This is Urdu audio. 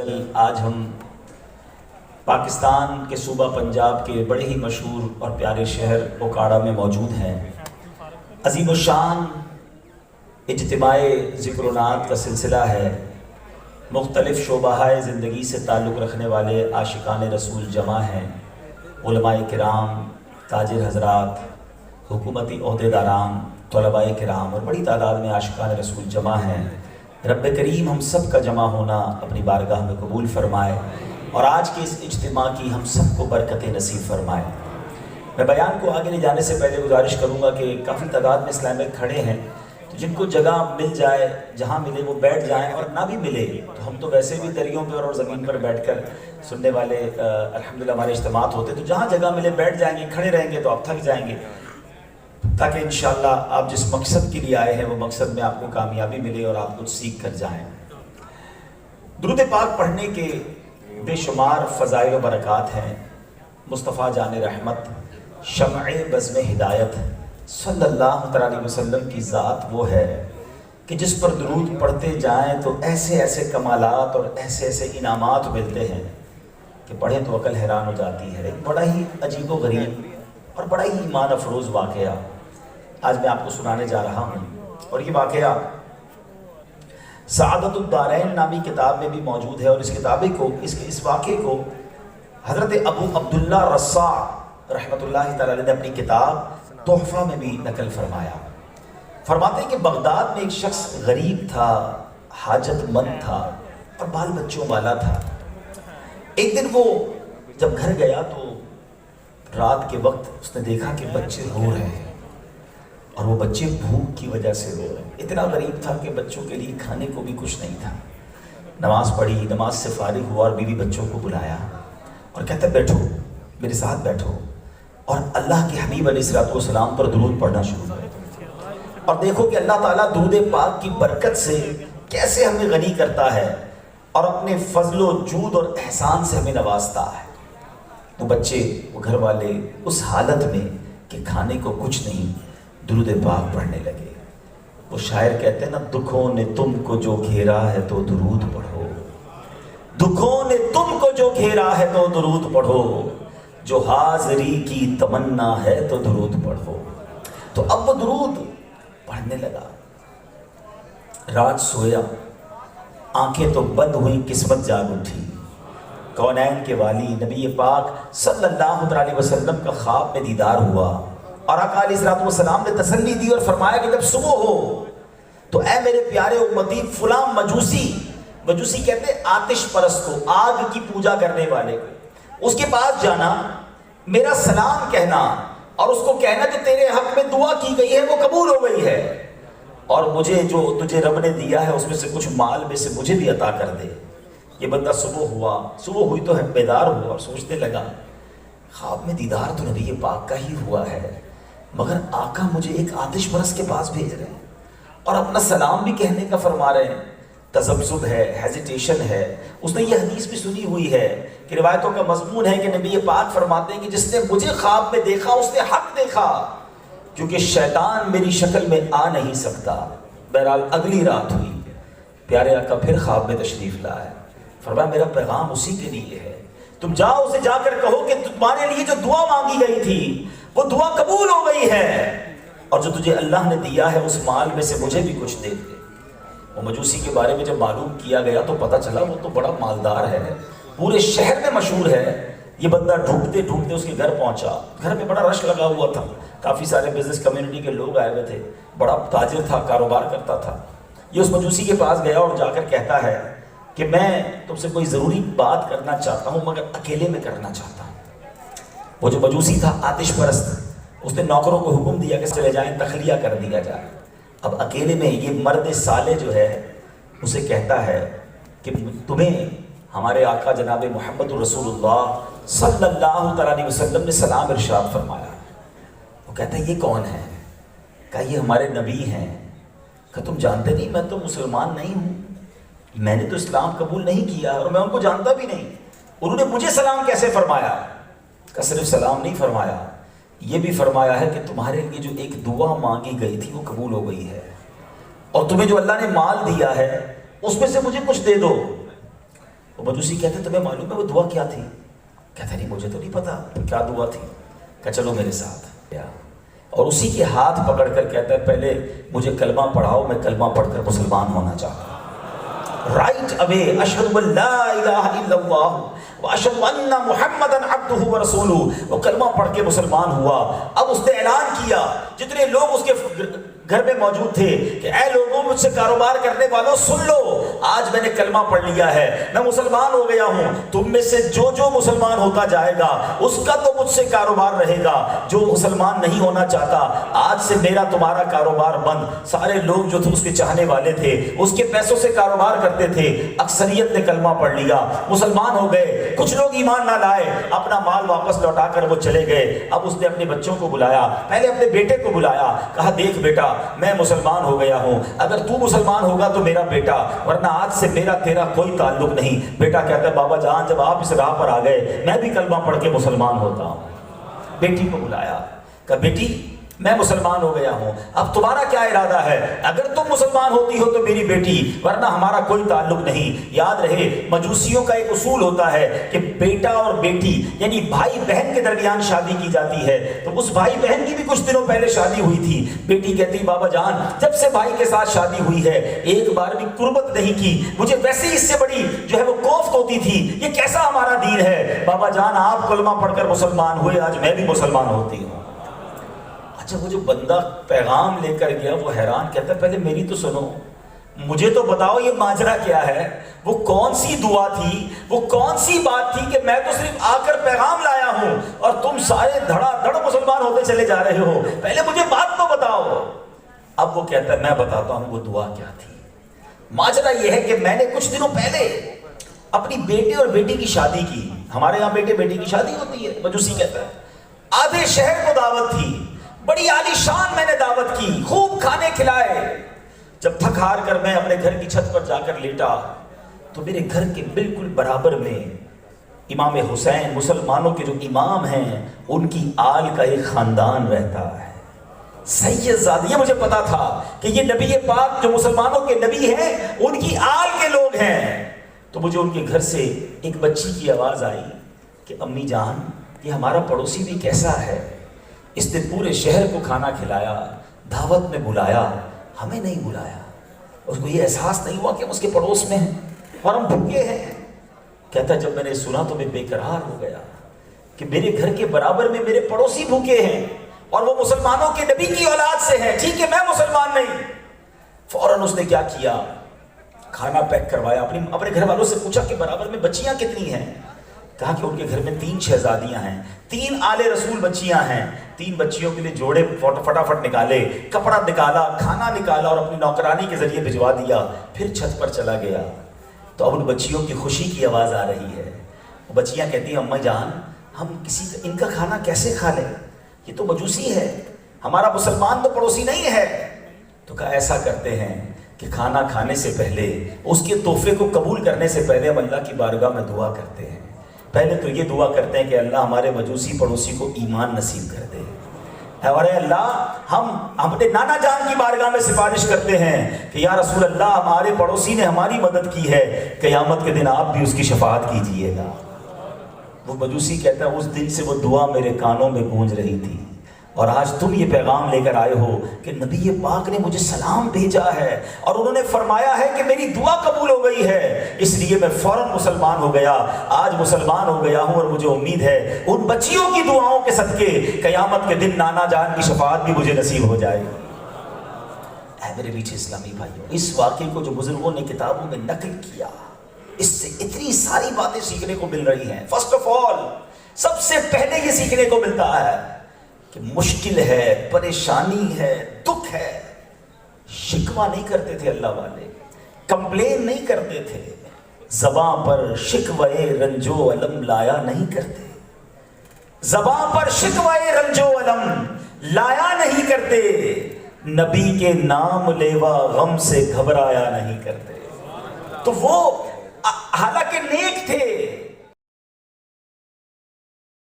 کہ آج ہم پاکستان کے صوبہ پنجاب کے بڑے ہی مشہور اور پیارے شہر اوکاڑا میں موجود ہیں۔ عظیم الشان اجتماع ذکر و نعت کا سلسلہ ہے۔ مختلف شعبہ زندگی سے تعلق رکھنے والے عاشقان رسول جمع ہیں، علماء کرام، تاجر حضرات، حکومتی عہدیداران، طلباء کرام اور بڑی تعداد میں عاشقان رسول جمع ہیں۔ رب کریم ہم سب کا جمع ہونا اپنی بارگاہ میں قبول فرمائے اور آج کے اس اجتماع کی ہم سب کو برکت نصیب فرمائے۔ میں بیان کو آگے لے جانے سے پہلے گزارش کروں گا کہ کافی تعداد میں اسلامک کھڑے ہیں، تو جن کو جگہ مل جائے، جہاں ملے وہ بیٹھ جائیں، اور نہ بھی ملے تو ہم تو ویسے بھی دریوں پر اور زمین پر بیٹھ کر سننے والے الحمدللہ ہمارے اجتماعات ہوتے، تو جہاں جگہ ملے بیٹھ جائیں گے۔ کھڑے رہیں گے تو آپ تھک جائیں گے، تاکہ انشاءاللہ آپ جس مقصد کے لیے آئے ہیں وہ مقصد میں آپ کو کامیابی ملے اور آپ کچھ سیکھ کر جائیں۔ درود پاک پڑھنے کے بے شمار فضائل و برکات ہیں۔ مصطفیٰ جان رحمت، شمع بزم ہدایت صلی اللہ علیہ وسلم کی ذات وہ ہے کہ جس پر درود پڑھتے جائیں تو ایسے ایسے کمالات اور ایسے ایسے انعامات ملتے ہیں کہ پڑھیں تو عقل حیران ہو جاتی ہے۔ ایک بڑا ہی عجیب و غریب اور بڑا ہی ایمان افروز واقعہ آج میں آپ کو سنانے جا رہا ہوں، اور یہ واقعہ سعادت الدارین نامی کتاب میں بھی موجود ہے، اور اس واقعے کو حضرت ابو عبداللہ رصاع رحمۃ اللہ تعالی علیہ نے اپنی کتاب تحفہ میں بھی نقل فرمایا۔ فرماتے ہیں کہ بغداد میں ایک شخص غریب تھا، حاجت مند تھا اور بال بچوں والا تھا۔ ایک دن وہ جب گھر گیا تو رات کے وقت اس نے دیکھا کہ بچے رو رہے ہیں، اور وہ بچے بھوک کی وجہ سے رو رہے ہیں۔ اتنا غریب تھا کہ بچوں کے لیے کھانے کو بھی کچھ نہیں تھا۔ نماز پڑھی، نماز سے فارغ ہوا اور بیوی بچوں کو بلایا اور کہتا بیٹھو، میرے ساتھ بیٹھو اور اللہ کے حبیب علیہ السلام پر درود پڑھنا شروع کرو، اور دیکھو کہ اللہ تعالیٰ درود پاک کی برکت سے کیسے ہمیں غنی کرتا ہے اور اپنے فضل و جود اور احسان سے ہمیں نوازتا ہے۔ وہ بچے، وہ گھر والے اس حالت میں کہ کھانے کو کچھ نہیں، درود پاک پڑھنے لگے۔ وہ شاعر کہتے ہیں نا، دکھوں نے تم کو جو گھیرا ہے تو درود پڑھو، دکھوں نے تم کو جو گھیرا ہے تو درود پڑھو، جو حاضری کی تمنا ہے تو درود پڑھو۔ تو اب وہ درود پڑھنے لگا۔ رات سویا، آنکھیں تو بند ہوئیں، قسمت جاگ اٹھی۔ کونین کے والی نبی پاک صلی اللہ علیہ وسلم کا خواب میں دیدار ہوا، اور آقا علیہ السلام نے تسلی دی اور فرمایا کہ جب صبح ہو تو اے میرے پیارے امتی، فلاں مجوسی کہتے ہیں آتش پرست کو، آگ کی پوجا کرنے والے کو، اس کے پاس جانا، میرا سلام کہنا اور اس کو کہنا کہ تیرے حق میں دعا کی گئی ہے وہ قبول ہو گئی ہے، اور مجھے جو تجھے رب نے دیا ہے اس میں سے کچھ مال میں سے مجھے بھی عطا کر دے۔ یہ بندہ صبح ہوئی تو بیدار ہوا اور سوچنے لگا، خواب میں دیدار تو نبی پاک کا ہی ہوا ہے، مگر آقا مجھے ایک آتش پرست کے پاس بھیج رہے ہیں اور اپنا سلام بھی کہنے کا فرما رہے ہیں۔ تذبذب ہے، ہیزیٹیشن ہے۔ اس نے یہ حدیث بھی سنی ہوئی ہے کہ روایتوں کا مضمون ہے کہ نبی پاک فرماتے ہیں کہ جس نے مجھے خواب میں دیکھا اس نے حق دیکھا، کیونکہ شیطان میری شکل میں آ نہیں سکتا۔ بہرحال اگلی رات ہوئی، پیارے آقا پھر خواب میں تشریف لائے۔ فرمایا میرا پیغام اسی کے لیے ہے، تم جاؤ اسے جا کر کہو کہ تمہارے لیے جو دعا مانگی گئی تھی وہ دعا قبول ہو گئی ہے، اور جو تجھے اللہ نے دیا ہے اس مال میں سے مجھے بھی کچھ دے دے۔ وہ مجوسی کے بارے میں جب معلوم کیا گیا تو پتہ چلا وہ تو بڑا مالدار ہے، پورے شہر میں مشہور ہے۔ یہ بندہ ڈھونڈتے ڈھونڈتے اس کے گھر پہنچا۔ گھر میں بڑا رش لگا ہوا تھا، کافی سارے بزنس کمیونٹی کے لوگ آئے ہوئے تھے، بڑا تاجر تھا، کاروبار کرتا تھا۔ یہ اس مجوسی کے پاس گیا اور جا کر کہتا ہے کہ میں تم سے کوئی ضروری بات کرنا چاہتا ہوں، مگر اکیلے میں کرنا چاہتا ہوں۔ وہ جو مجوسی تھا آتش پرست، اس نے نوکروں کو حکم دیا کہ چلے جائیں، تخلیہ کر دیا جائے۔ اب اکیلے میں یہ مرد صالح جو ہے اسے کہتا ہے کہ تمہیں ہمارے آقا جناب محمد رسول اللہ صلی اللہ علیہ وسلم نے سلام ارشاد فرمایا۔ وہ کہتا ہے یہ کون ہے؟ کہا یہ ہمارے نبی ہیں۔ کہا تم جانتے نہیں، میں تو مسلمان نہیں ہوں، میں نے تو اسلام قبول نہیں کیا اور میں ان کو جانتا بھی نہیں، انہوں نے مجھے سلام کیسے فرمایا؟ کہ صرف سلام نہیں فرمایا، یہ بھی فرمایا ہے کہ تمہارے لیے جو ایک دعا مانگی گئی تھی وہ قبول ہو گئی ہے، اور تمہیں جو اللہ نے مال دیا ہے اس میں سے مجھے کچھ دے دو۔ وہ مجوسی کہتے تمہیں معلوم ہے وہ دعا کیا تھی؟ کہتا نہیں مجھے تو نہیں پتا کیا دعا تھی. کہ چلو میرے ساتھ. اور اسی کے ہاتھ پکڑ کر کہتا ہے پہلے مجھے کلمہ پڑھاؤ, میں کلمہ پڑھ کر مسلمان ہونا چاہتا ہوں. رائٹ اوے اشہد ان لا الہ الا اللہ واشہد ان محمدًا عبدہ ورسولہ. وہ کلمہ پڑھ کے مسلمان ہوا. اب اس نے اعلان کیا, جتنے لوگ اس کے گھر میں موجود تھے, کہ اے لوگوں مجھ سے کاروبار کرنے والوں سن لو, آج میں نے کلمہ پڑھ لیا ہے, میں مسلمان ہو گیا ہوں. تم میں سے جو جو مسلمان ہوتا جائے گا اس کا تو مجھ سے کاروبار رہے گا, جو مسلمان نہیں ہونا چاہتا آج سے میرا تمہارا کاروبار بند. سارے لوگ جو تھے اس کے چاہنے والے تھے, اس کے پیسوں سے کاروبار کرتے تھے, اکثریت نے کلمہ پڑھ لیا, مسلمان ہو گئے. کچھ لوگ ایمان نہ لائے, اپنا مال واپس لوٹا کر وہ چلے گئے. اب اس نے اپنے بچوں کو بلایا, پہلے اپنے بیٹے کو بلایا, کہا دیکھ بیٹا میں مسلمان ہو گیا ہوں, اگر تو مسلمان ہوگا تو میرا بیٹا, ورنہ آج سے میرا تیرا کوئی تعلق نہیں. بیٹا کہتا ہے بابا جان جب آپ اس راہ پر آ گئے میں بھی کلمہ پڑھ کے مسلمان ہوتا ہوں. بیٹی کو بلایا, کہا بیٹی میں مسلمان ہو گیا ہوں, اب تمہارا کیا ارادہ ہے؟ اگر تم مسلمان ہوتی ہو تو میری بیٹی, ورنہ ہمارا کوئی تعلق نہیں. یاد رہے مجوسیوں کا ایک اصول ہوتا ہے کہ بیٹا اور بیٹی یعنی بھائی بہن کے درمیان شادی کی جاتی ہے. تو اس بھائی بہن کی بھی کچھ دنوں پہلے شادی ہوئی تھی. بیٹی کہتی بابا جان جب سے بھائی کے ساتھ شادی ہوئی ہے ایک بار بھی قربت نہیں کی, مجھے ویسے ہی اس سے بڑی جو ہے وہ کوفت ہوتی تھی. یہ کیسا ہمارا دین ہے؟ بابا جان آپ کلمہ پڑھ کر مسلمان ہوئے, آج میں بھی مسلمان ہوتی ہوں. اچھا وہ جو بندہ پیغام لے کر گیا وہ حیران, کہتا ہے پہلے میری تو سنو, مجھے تو بتاؤ یہ ماجرا کیا ہے, وہ کون سی دعا تھی, وہ کون سی بات تھی کہ میں تو صرف آ کر پیغام لایا ہوں اور تم سارے دھڑا دھڑ مسلمان ہوتے چلے جا رہے ہو, پہلے مجھے بات تو بتاؤ. اب وہ کہتا ہے میں بتاتا ہوں وہ دعا کیا تھی. ماجرا یہ ہے کہ میں نے کچھ دنوں پہلے اپنی بیٹے اور بیٹی کی شادی کی. ہمارے یہاں بیٹے بیٹی کی شادی ہوتی ہے, مجوسی کہتا ہے. آدھے شہر کو دعوت تھی, بڑی عالی شان میں نے دعوت کی, خوب کھانے کھلائے. جب تھک ہار کر میں اپنے گھر کی چھت پر جا کر لیٹا تو میرے گھر کے بالکل برابر میں امام حسین, مسلمانوں کے جو امام ہیں, ان کی آل کا ایک خاندان رہتا ہے, سید زادی. یہ مجھے پتا تھا کہ یہ نبی پاک جو مسلمانوں کے نبی ہیں ان کی آل کے لوگ ہیں. تو مجھے ان کے گھر سے ایک بچی کی آواز آئی کہ امی جان یہ ہمارا پڑوسی بھی کیسا ہے, اس نے پورے شہر کو کھانا کھلایا, دعوت میں بلایا, ہمیں نہیں بلایا. اس کو یہ احساس نہیں ہوا کہ ہم اس کے پڑوس میں ہیں اور ہم بھوکے ہیں. کہتا جب میں نے سنا تو میں بے قرار ہو گیا کہ میرے گھر کے برابر میں میرے پڑوسی بھوکے ہیں اور وہ مسلمانوں کے نبی کی اولاد سے ہیں. ٹھیک ہے میں مسلمان نہیں. فوراً اس نے کیا کیا, کھانا پیک کروایا, اپنے گھر والوں سے پوچھا کہ برابر میں بچیاں کتنی ہیں. کہا کہ ان کے گھر میں 3 شہزادیاں ہیں, 3 آل رسول بچیاں ہیں. 3 بچیوں کے لیے جوڑے فٹافٹ نکالے, کپڑا نکالا, کھانا نکالا اور اپنی نوکرانی کے ذریعے بھجوا دیا. پھر چھت پر چلا گیا تو اب ان بچیوں کی خوشی کی آواز آ رہی ہے. وہ بچیاں کہتی ہیں اماں جان ہم ان کا کھانا کیسے کھا لیں, یہ تو مجوسی ہے, ہمارا مسلمان تو پڑوسی نہیں ہے. تو کہا ایسا کرتے ہیں کہ کھانا کھانے سے پہلے, اس کے تحفے کو قبول کرنے سے پہلے ہم اللہ کی بارگاہ میں دعا کرتے ہیں. پہلے تو یہ دعا کرتے ہیں کہ اللہ ہمارے مجوسی پڑوسی کو ایمان نصیب کر دے, اور اے اللہ ہم اپنے نانا جان کی بارگاہ میں سفارش کرتے ہیں کہ یا رسول اللہ ہمارے پڑوسی نے ہماری مدد کی ہے, قیامت کے دن آپ بھی اس کی شفاعت کیجئے گا. وہ مجوسی کہتا ہے اس دن سے وہ دعا میرے کانوں میں گونج رہی تھی, اور آج تم یہ پیغام لے کر آئے ہو کہ نبی پاک نے مجھے سلام بھیجا ہے اور انہوں نے فرمایا ہے کہ میری دعا قبول ہو گئی ہے, اس لیے میں فوراً مسلمان ہو گیا. آج مسلمان ہو گیا ہوں اور مجھے امید ہے ان بچیوں کی دعاؤں کے صدقے قیامت کے دن نانا جان کی شفاعت بھی مجھے نصیب ہو جائے. اے میرے میٹھے اسلامی بھائیوں, اس واقعے کو جو بزرگوں نے کتابوں میں نقل کیا, اس سے اتنی ساری باتیں سیکھنے کو مل رہی ہیں. فرسٹ آف آل سب سے پہلے یہ سیکھنے کو ملتا ہے کہ مشکل ہے, پریشانی ہے, دکھ ہے, شکوہ نہیں کرتے تھے اللہ والے, کمپلین نہیں کرتے تھے, زباں پر شکوہ رنجو علم لایا نہیں کرتے, زباں پر شکوہ رنجو علم لایا نہیں کرتے, نبی کے نام لیوا غم سے گھبرایا نہیں کرتے. تو وہ حالانکہ نیک تھے,